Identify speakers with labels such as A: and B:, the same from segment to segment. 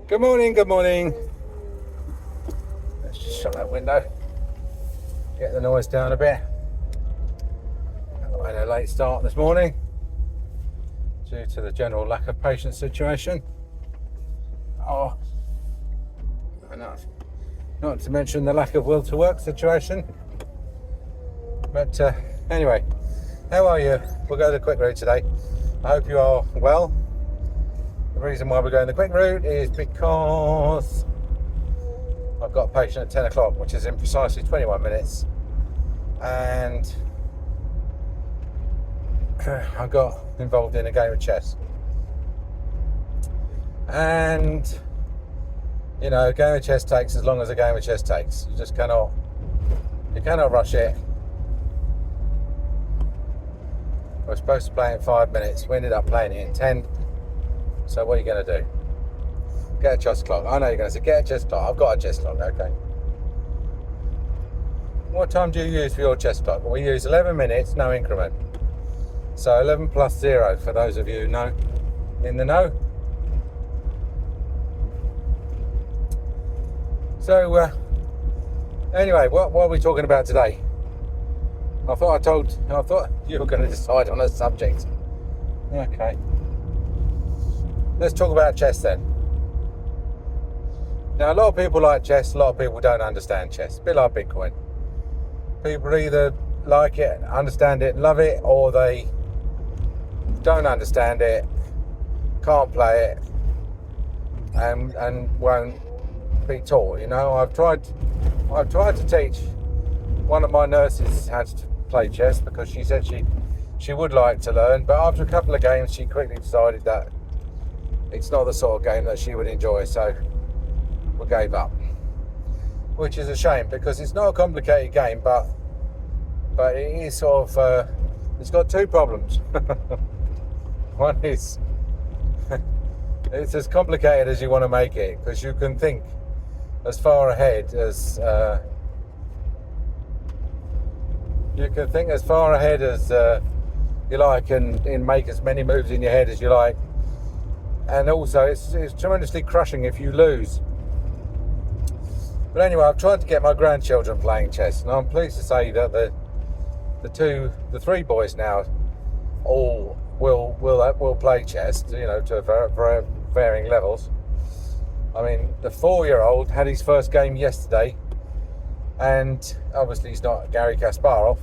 A: Good morning, good morning. Let's just shut that window. Get the noise down a bit. I had a late start this morning due to the general lack of patience situation. Oh, enough. Not to mention the lack of will to work situation. But anyway, how are you? We'll go the quick route today. I hope you are well. The reason why we're going the quick route is because I've got a patient at 10 o'clock, which is in precisely 21 minutes. And I got involved in a game of chess. And, you know, a game of chess takes as long as a game of chess takes. You cannot rush it. I was supposed to play in 5 minutes. We ended up playing it in 10. So what are you going to do? Get a chess clock. I know you're going to say, get a chess clock. I've got a chess clock, okay. What time do you use for your chess clock? Well, we use 11 minutes, no increment. So 11 plus 0, for those of you who know, in the know. So, anyway, what are we talking about today? I thought you were going to decide on a subject. Okay. Let's talk about chess then. Now, a lot of people like chess, a lot of people don't understand chess. A bit like Bitcoin. People either like it, understand it, love it, or they don't understand it, can't play it, and won't be taught. You know, I've tried to teach one of my nurses how to play chess because she said she would like to learn, but after a couple of games she quickly decided that it's not the sort of game that she would enjoy, so we gave up, which is a shame because it's not a complicated game, but it is sort of it's got two problems. One is it's as complicated as you want to make it, because you can think as far ahead as you like, and make as many moves in your head as you like. And also, it's tremendously crushing if you lose. But anyway, I've tried to get my grandchildren playing chess, and I'm pleased to say that the three boys now all will play chess, you know, to varying levels. I mean, the 4-year-old had his first game yesterday, and obviously he's not Garry Kasparov.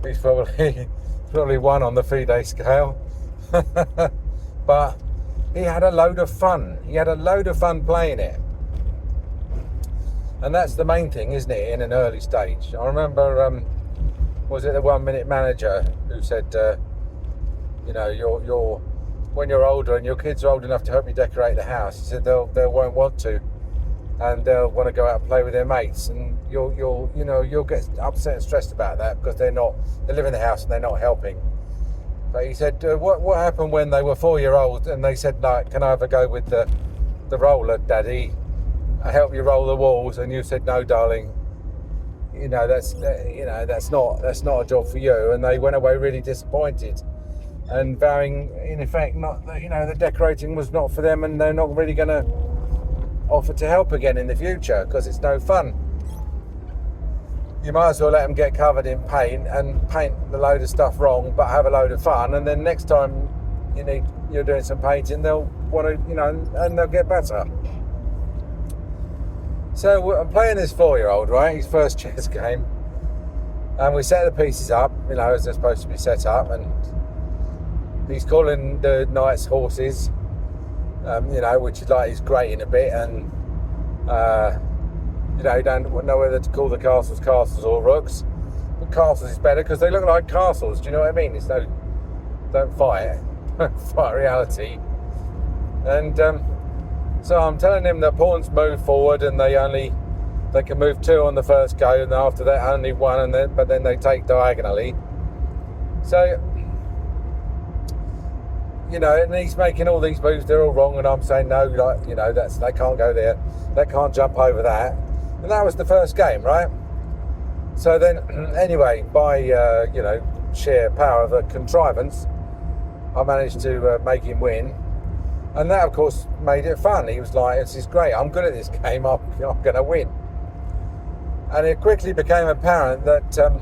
A: He's probably one on the FIDE scale, but he had a load of fun. He had a load of fun playing it. And that's the main thing, isn't it, in an early stage? I remember, was it the 1 Minute Manager who said, you know, when you're older and your kids are old enough to help you decorate the house, he said they won't want to, and they'll want to go out and play with their mates, and you'll get upset and stressed about that because they live in the house and they're not helping. But he said, what happened when they were 4-year-olds and they said, like, can I ever go with the roller, Daddy? I help you roll the walls, and you said, no, darling. You know, that's not a job for you. And they went away really disappointed and vowing, in effect, the decorating was not for them, and they're not really going to offer to help again in the future because it's no fun. You might as well let them get covered in paint and paint the load of stuff wrong, but have a load of fun. And then next time you're doing some painting, they'll want to, and they'll get better. So I'm playing this 4-year-old, right? His first chess game, and we set the pieces up, as they're supposed to be set up, and he's calling the knights horses, which is like he's grating a bit, and you don't know whether to call the castles or rooks. But castles is better because they look like castles. Do you know what I mean? It's don't fight, fight reality. And so I'm telling him that pawns move forward, and they can move 2 on the first go, and after that only 1, but then they take diagonally. So, and he's making all these moves. They're all wrong, and I'm saying no. They can't go there. They can't jump over that. And that was the first game, right? So then, anyway, by sheer power of the contrivance, I managed to make him win. And that, of course, made it fun. He was like, this is great, I'm good at this game, I'm going to win. And it quickly became apparent that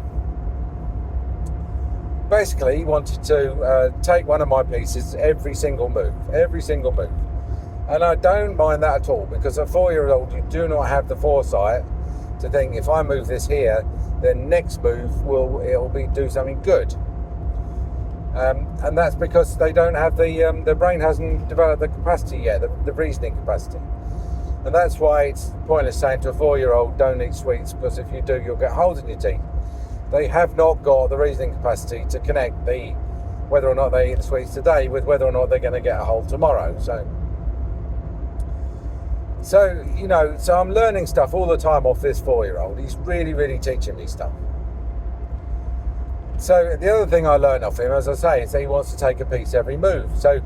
A: basically he wanted to take one of my pieces every single move. And I don't mind that at all, because at 4-year-old you do not have the foresight to think, if I move this here, then next move it'll be do something good. And that's because they don't have their brain hasn't developed the capacity yet, the reasoning capacity. And that's why it's pointless saying to a 4-year-old, don't eat sweets, because if you do, you'll get holes in your teeth. They have not got the reasoning capacity to connect whether or not they eat the sweets today with whether or not they're going to get a hole tomorrow. So I'm learning stuff all the time off this 4-year-old. He's really, really teaching me stuff. So the other thing I learned off him, as I say, is that he wants to take a piece every move. So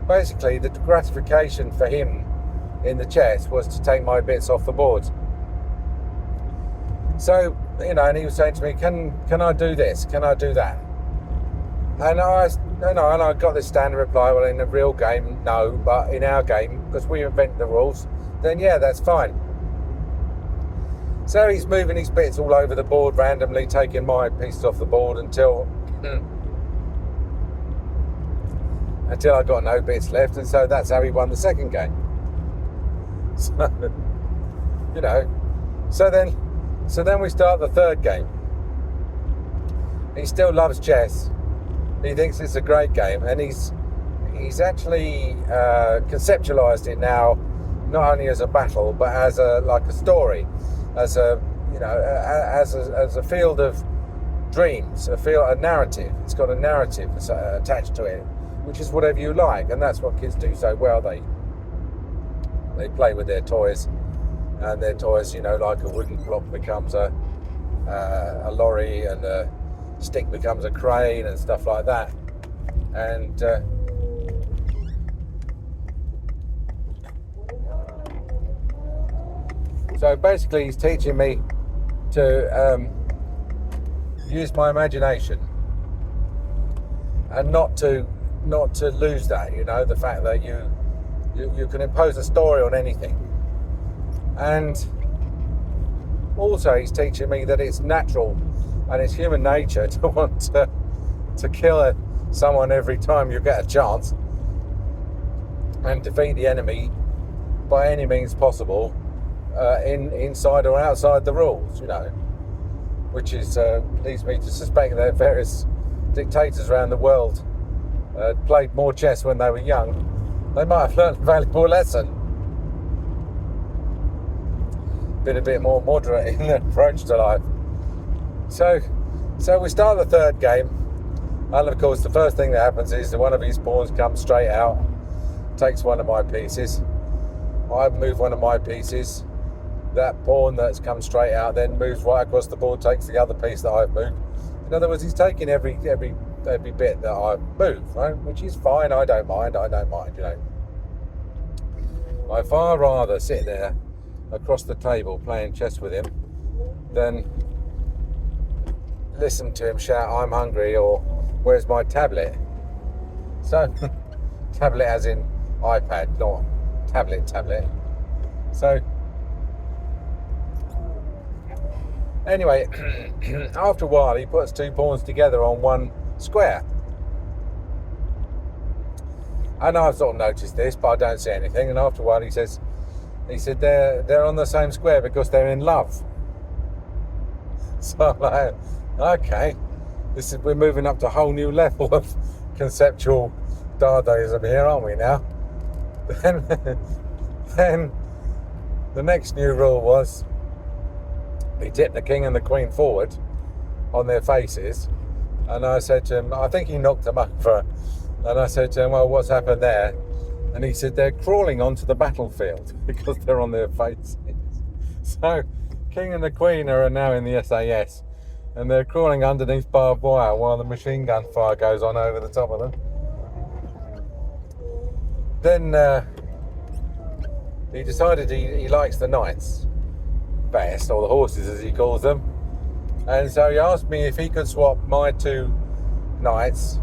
A: basically the gratification for him in the chess was to take my bits off the board. So, and he was saying to me, can I do this? Can I do that? And I got this standard reply, well, in a real game, no, but in our game, because we invent the rules, then yeah, that's fine. So he's moving his bits all over the board randomly, taking my pieces off the board until I got no bits left, and so that's how he won the second game. So then we start the third game. He still loves chess. He thinks it's a great game, and he's actually conceptualised it now, not only as a battle but as a story, as a field of dreams, a narrative. It's got a narrative attached to it, which is whatever you like, and that's what kids do so well. They play with their toys, and their toys, like a wooden block becomes a lorry, and a stick becomes a crane, and stuff like that. And so basically he's teaching me to use my imagination, and not to lose that, the fact that you can impose a story on anything. And also he's teaching me that it's natural and it's human nature to want to kill someone every time you get a chance, and defeat the enemy by any means possible, inside or outside the rules, which leads me to suspect that various dictators around the world played more chess when they were young. They might have learned a valuable lesson. Been a bit more moderate in their approach to life. So we start the third game, and of course the first thing that happens is that one of his pawns comes straight out, takes one of my pieces. I move one of my pieces. That pawn that's come straight out then moves right across the board, takes the other piece that I've moved. In other words, he's taking every bit that I've moved, right? Which is fine. I don't mind. I'd far rather sit there across the table playing chess with him than listen to him shout, "I'm hungry," or "Where's my tablet?" So, tablet as in iPad, not tablet. So, anyway, after a while, he puts two pawns together on one square. And I've sort of noticed this, but I don't see anything. And after a while, he said they're on the same square because they're in love. So I'm like, okay, we're moving up to a whole new level of conceptual Dadaism here, aren't we now? Then the next new rule was he tipped the king and the queen forward on their faces, and I said to him, I think he knocked them over, and I said to him, well, what's happened there? And he said, they're crawling onto the battlefield because they're on their faces. So king and the queen are now in the SAS, and they're crawling underneath barbed wire while the machine gun fire goes on over the top of them. Then he decided he likes the knights best, or the horses as he calls them, and so he asked me if he could swap my two knights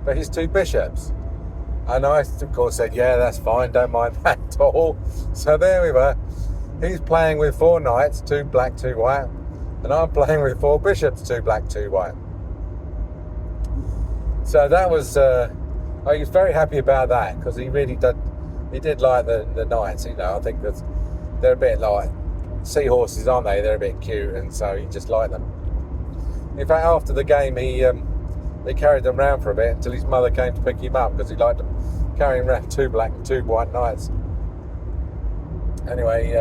A: for his two bishops. And I, of course, said, yeah, that's fine, don't mind that at all. So there we were. He's playing with 4 knights, 2 black, 2 white. And I'm playing with 4 bishops, 2 black, 2 white. So that was, I was very happy about that, because he really did like the knights, you know. I think that they're a bit like seahorses, aren't they? They're a bit cute, and so he just liked them. In fact, after the game, they carried them around for a bit until his mother came to pick him up, because he liked them carrying around 2 black and 2 white knights. Anyway,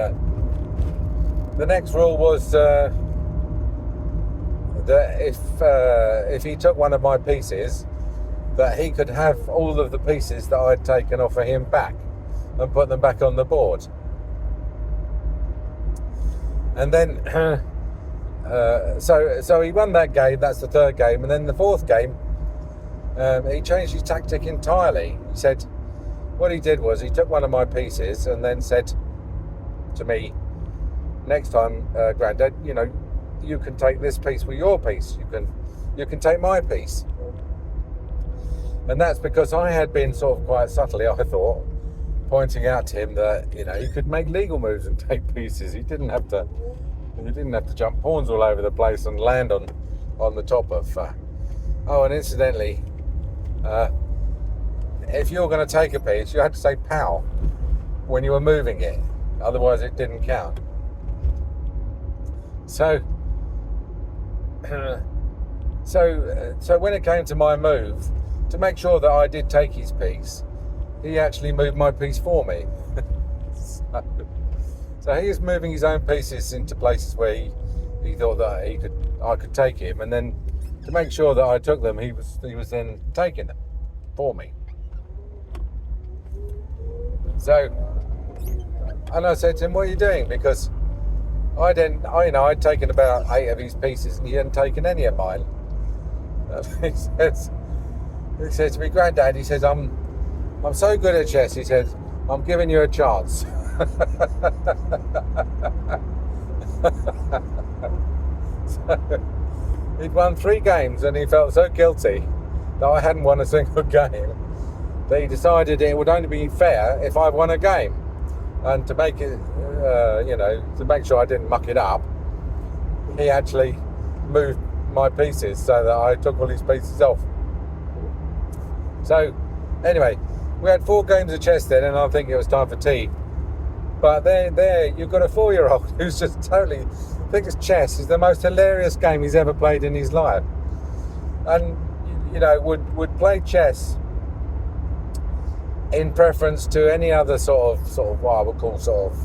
A: the next rule was that if he took one of my pieces, that he could have all of the pieces that I'd taken off of him back and put them back on the board. And then so he won that game. That's the 3rd game. And then the 4th game, he changed his tactic entirely. He said, what he did was he took one of my pieces and then said to me, next time, Grandad, you know, you can take this piece with your piece. You can take my piece. And that's because I had been sort of quite subtly, I thought, pointing out to him that, you know, he could make legal moves and take pieces. He didn't have to jump pawns all over the place and land on the top of. Oh, and incidentally, if you were going to take a piece, you had to say "pow" when you were moving it. Otherwise, it didn't count. So when it came to my move, to make sure that I did take his piece, he actually moved my piece for me. So he was moving his own pieces into places where he thought that I could take him, and then to make sure that I took them, he was then taking them for me. So, and I said to him, "What are you doing?" Because I'd taken about 8 of his pieces, and he hadn't taken any of mine. He says to me, "Granddad," he says, I'm so good at chess," he said, "I'm giving you a chance." So, he'd won 3 games, and he felt so guilty that I hadn't won a single game that he decided it would only be fair if I won a game. And to make it, to make sure I didn't muck it up, he actually moved my pieces so that I took all his pieces off. So, anyway, we had 4 games of chess then, and I think it was time for tea. But there, you've got a 4-year-old who's just totally thinks chess is the most hilarious game he's ever played in his life, and would play chess in preference to any other sort of what I would call sort of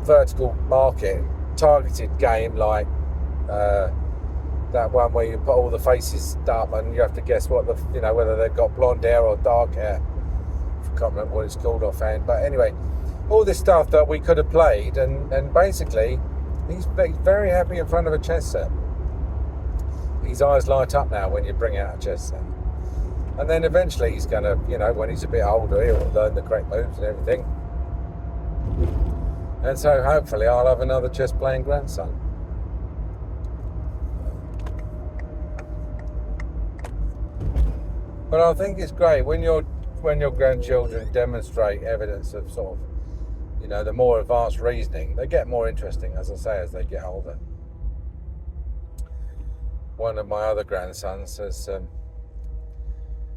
A: vertical market targeted game, like that one where you put all the faces up and you have to guess what whether they've got blonde hair or dark hair. I can't remember what it's called offhand, but anyway, all this stuff that we could have played, and basically he's very happy in front of a chess set. His eyes light up now when you bring out a chess set. And then eventually he's going to, when he's a bit older, he'll learn the correct moves and everything. And so hopefully I'll have another chess playing grandson. But I think it's great when your grandchildren demonstrate evidence of sort of, the more advanced reasoning. They get more interesting, as I say, as they get older. One of my other grandsons has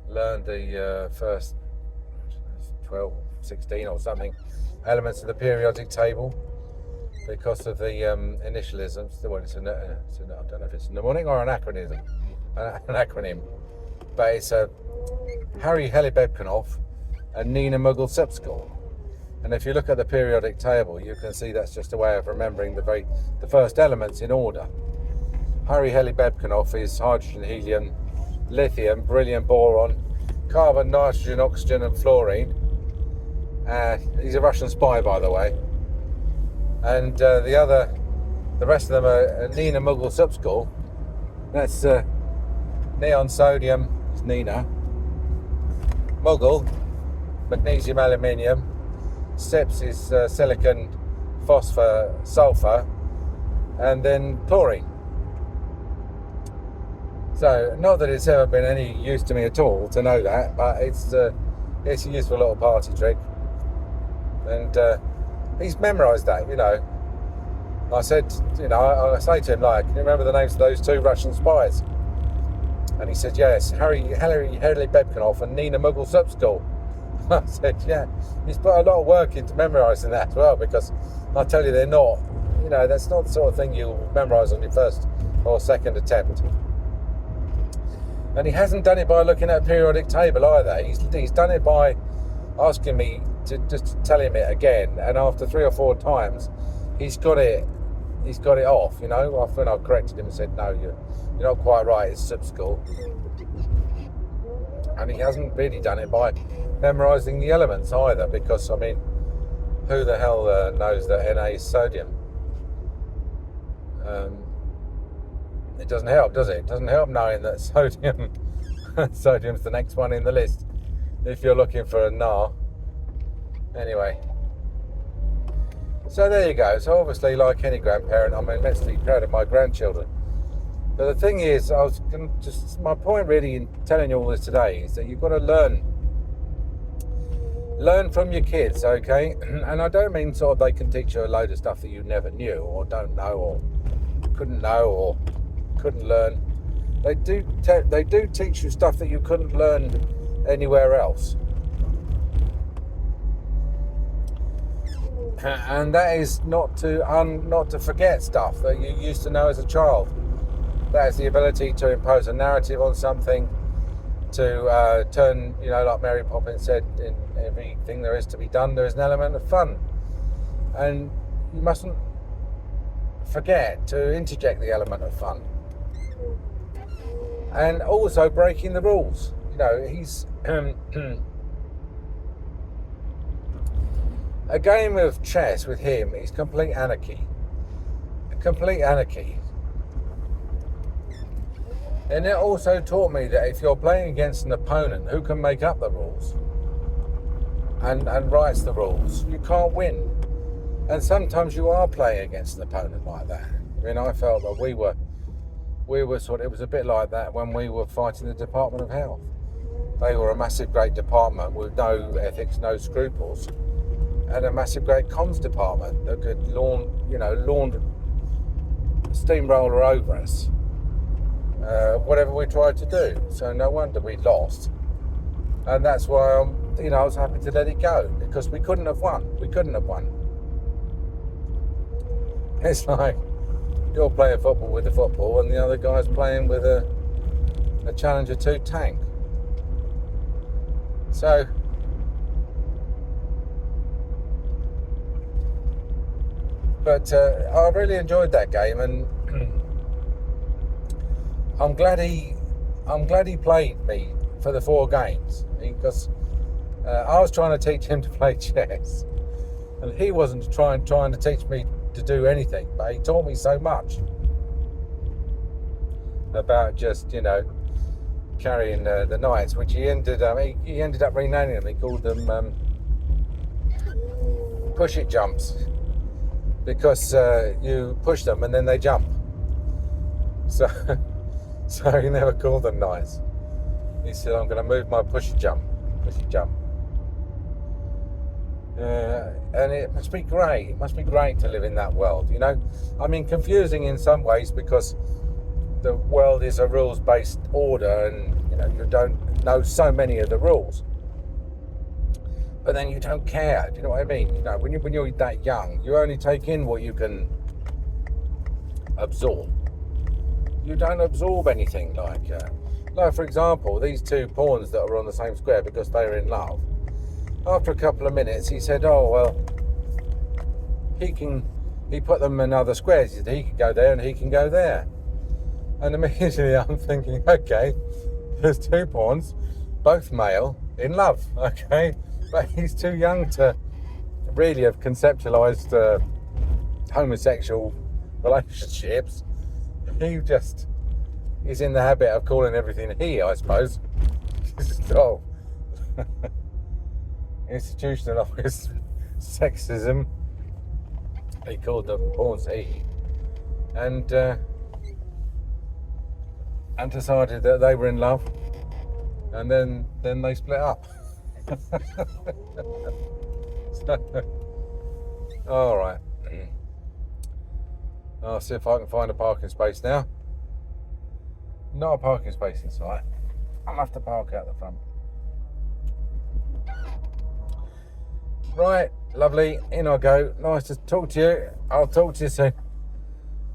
A: learned the first 12, 16 or something elements of the periodic table because of the initialisms. Well, I don't know if it's a mnemonic or an acronym, but it's HeLiBeBCNOF and NeNa MgAlSiPSCl. And if you look at the periodic table, you can see that's just a way of remembering the first elements in order. HeLiBeBCNOF is hydrogen, helium, lithium, beryllium, boron, carbon, nitrogen, oxygen, and fluorine. He's a Russian spy, by the way. And the rest of them are NeNa MgAlSiPSCl. That's neon, sodium is NeNa. Muggle, magnesium, aluminium. SiPS is silicon, phosphor, sulfur, and then chlorine. So, not that it's ever been any use to me at all to know that, but it's a useful little party trick. And he's memorised that, you know. I said, you know, I say to him, like, can you remember the names of those 2 Russian spies? And he said, yes, HeLiBeBCNOF and NeNa MgAlSiPSCl. I said, yeah, he's put a lot of work into memorising that as well, because I tell you, they're not, you know, that's not the sort of thing you'll memorise on your first or second attempt. And he hasn't done it by looking at a periodic table either. He's done it by asking me to just tell him it again, and after 3 or 4 times, he's got it off, you know. When I corrected him and said, no, you're not quite right, it's SiPSCl. And he hasn't really done it by memorising the elements either, because, I mean, who the hell knows that Na is sodium? It doesn't help, does it? It doesn't help knowing that sodium's the next one in the list if you're looking for a NA. Anyway, so there you go. So obviously, like any grandparent, I'm immensely proud of my grandchildren. But the thing is, my point really in telling you all this today is that you've got to learn from your kids, okay? And I don't mean sort of they can teach you a load of stuff that you never knew or don't know or couldn't know or couldn't learn. They do teach you stuff that you couldn't learn anywhere else. And that is not to forget stuff that you used to know as a child. That is the ability to impose a narrative on something, to turn, you know, like Mary Poppins said, in everything there is to be done, there is an element of fun. And you mustn't forget to interject the element of fun. And also breaking the rules. You know, he's... a game of chess with him is complete anarchy. Complete anarchy. And it also taught me that if you're playing against an opponent who can make up the rules and writes the rules, you can't win. And sometimes you are playing against an opponent like that. I mean, I felt that we were sort of, it was a bit like that when we were fighting the Department of Health. They were a massive, great department with no ethics, no scruples, and a massive, great comms department that could launder steamroller over us, whatever we tried to do. So no wonder we lost. And that's why I was happy to let it go, because we couldn't have won. It's like you're playing football with the football and the other guy's playing with a Challenger 2 tank. So but I really enjoyed that game, and I'm glad he played me for the 4 games, because I was trying to teach him to play chess, and he wasn't trying to teach me to do anything, but he taught me so much about just, carrying the knights, which he ended up renaming them. He called them push it jumps, because you push them and then they jump. So he never called them knights. He said, I'm going to move my push it jump. And it must be great. It must be great to live in that world, I mean, confusing in some ways, because the world is a rules-based order, and you don't know so many of the rules. But then you don't care. Do you know what I mean? When you're that young, you only take in what you can absorb. You don't absorb anything like for example, these 2 pawns that are on the same square because they were in love. After a couple of minutes, he said, "Oh well, he put them in other squares. He said he can go there and he can go there." And immediately I'm thinking, okay, there's 2 pawns, both male, in love. Okay, but he's too young to really have conceptualised homosexual relationships. He just is in the habit of calling everything he, I suppose. Oh. Institutionalised sexism. He called the pawns he. And and decided that they were in love, and then they split up. So, all right. I'll see if I can find a parking space now. Not a parking space in sight. I'll have to park out the front. Right, lovely. In I go. Nice to talk to you. I'll talk to you soon.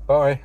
A: Bye.